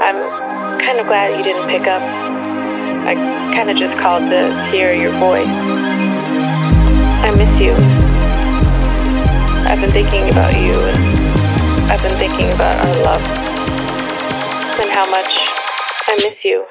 I'm kind of glad you didn't pick up. I kind of just called to hear your voice. I miss you. I've been thinking about you, and I've been thinking about our love, and how much I miss you.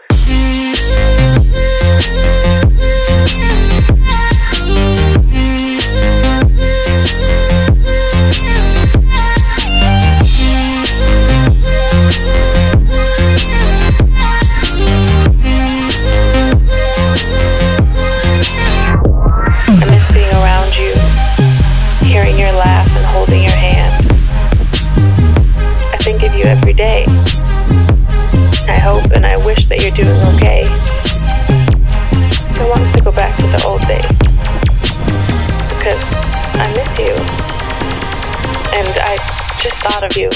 Hearing your laugh and holding your hand. I think of you every day. I hope and I wish that you're doing okay. I want us to go back to the old days, because I miss you, and I just thought of you.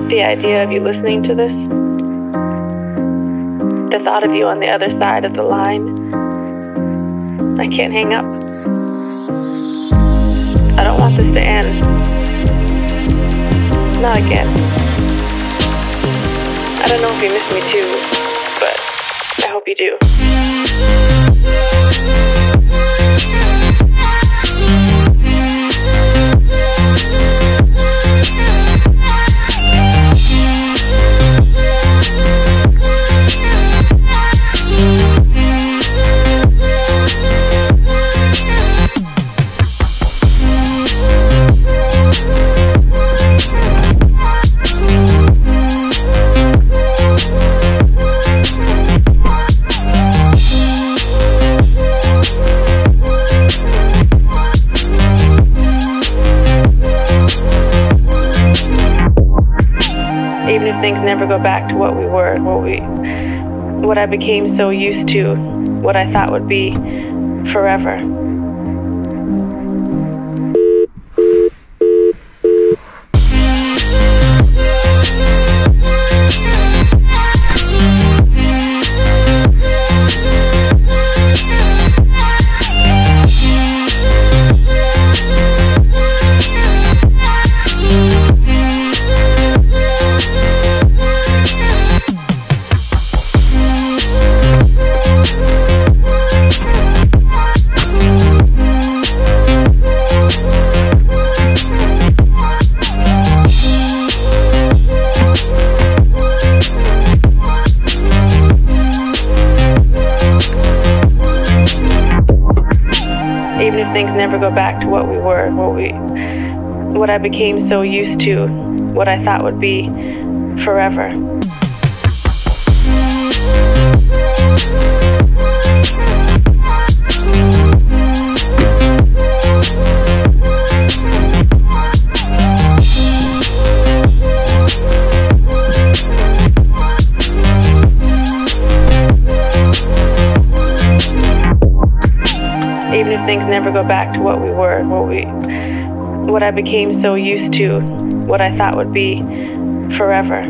The idea of you listening to this, the thought of you on the other side of the line, I can't hang up. I don't want this to end. Not again. I don't know if you miss me too, but I hope you do. Even if things never go back to what we were, what I became so used to, what I thought would be forever. Even if things never go back to what we were, what I became so used to, what I thought would be forever. Even if things never go back to what we were, what I became so used to, what I thought would be forever.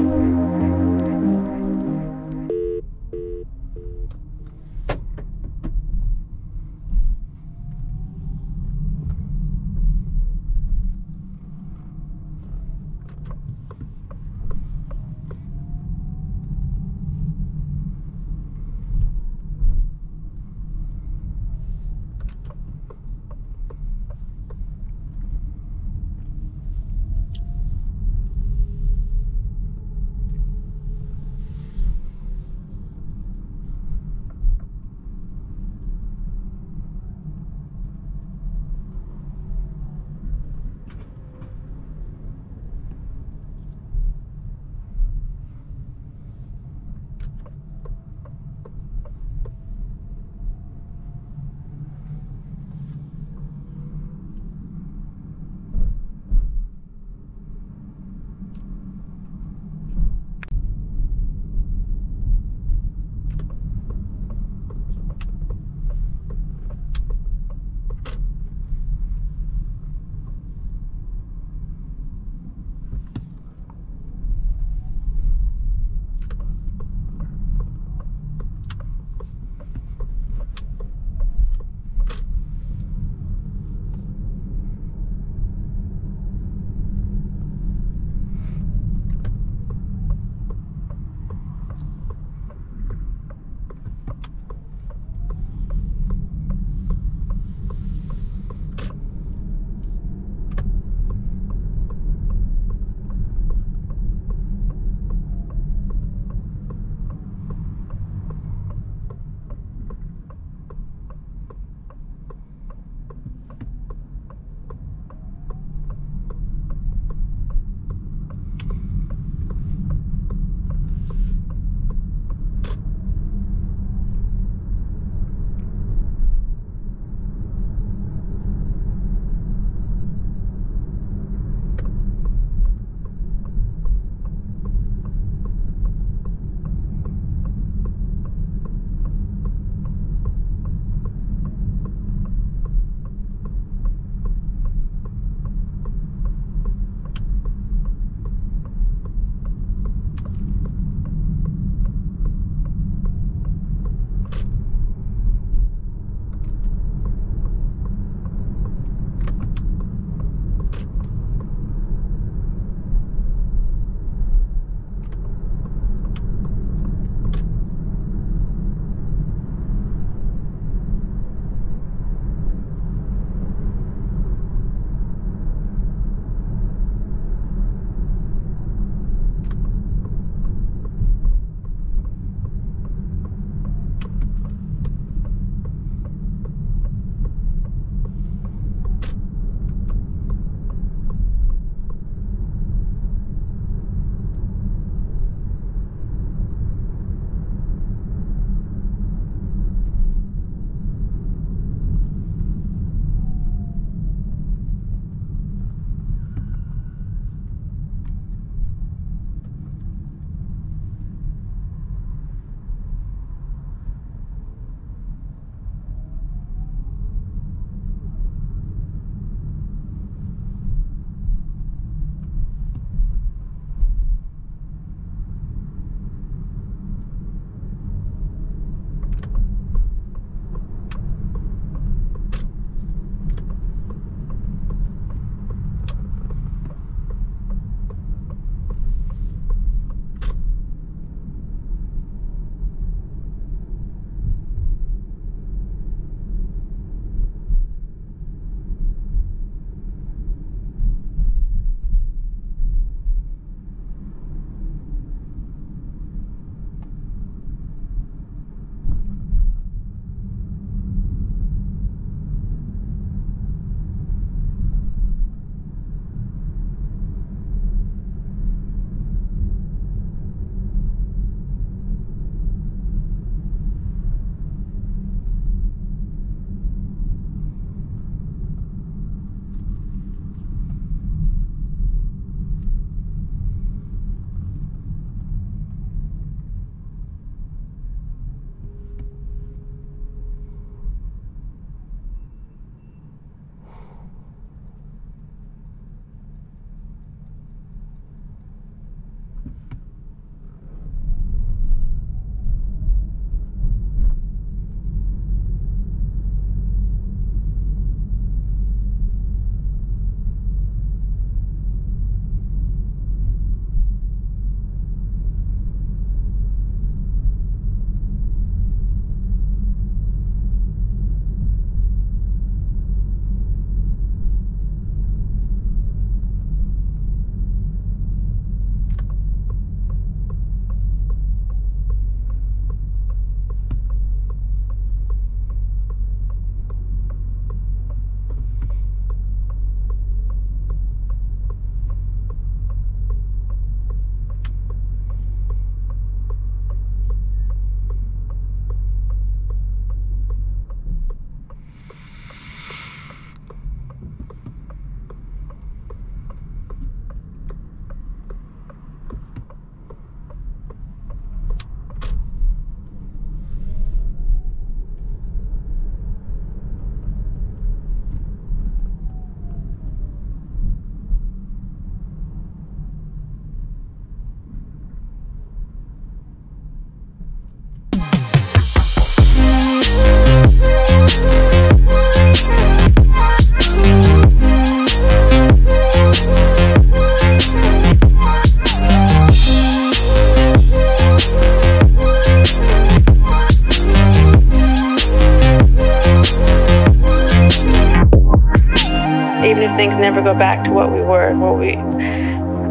if things never go back to what we were,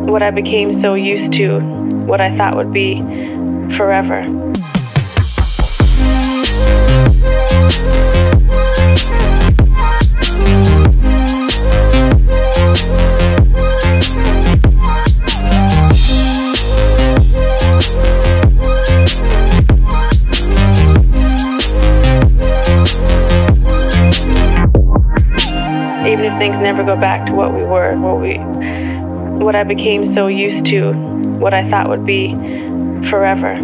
what I became so used to, what I thought would be forever. Even if things never go back to what we were, what I became so used to, what I thought would be forever.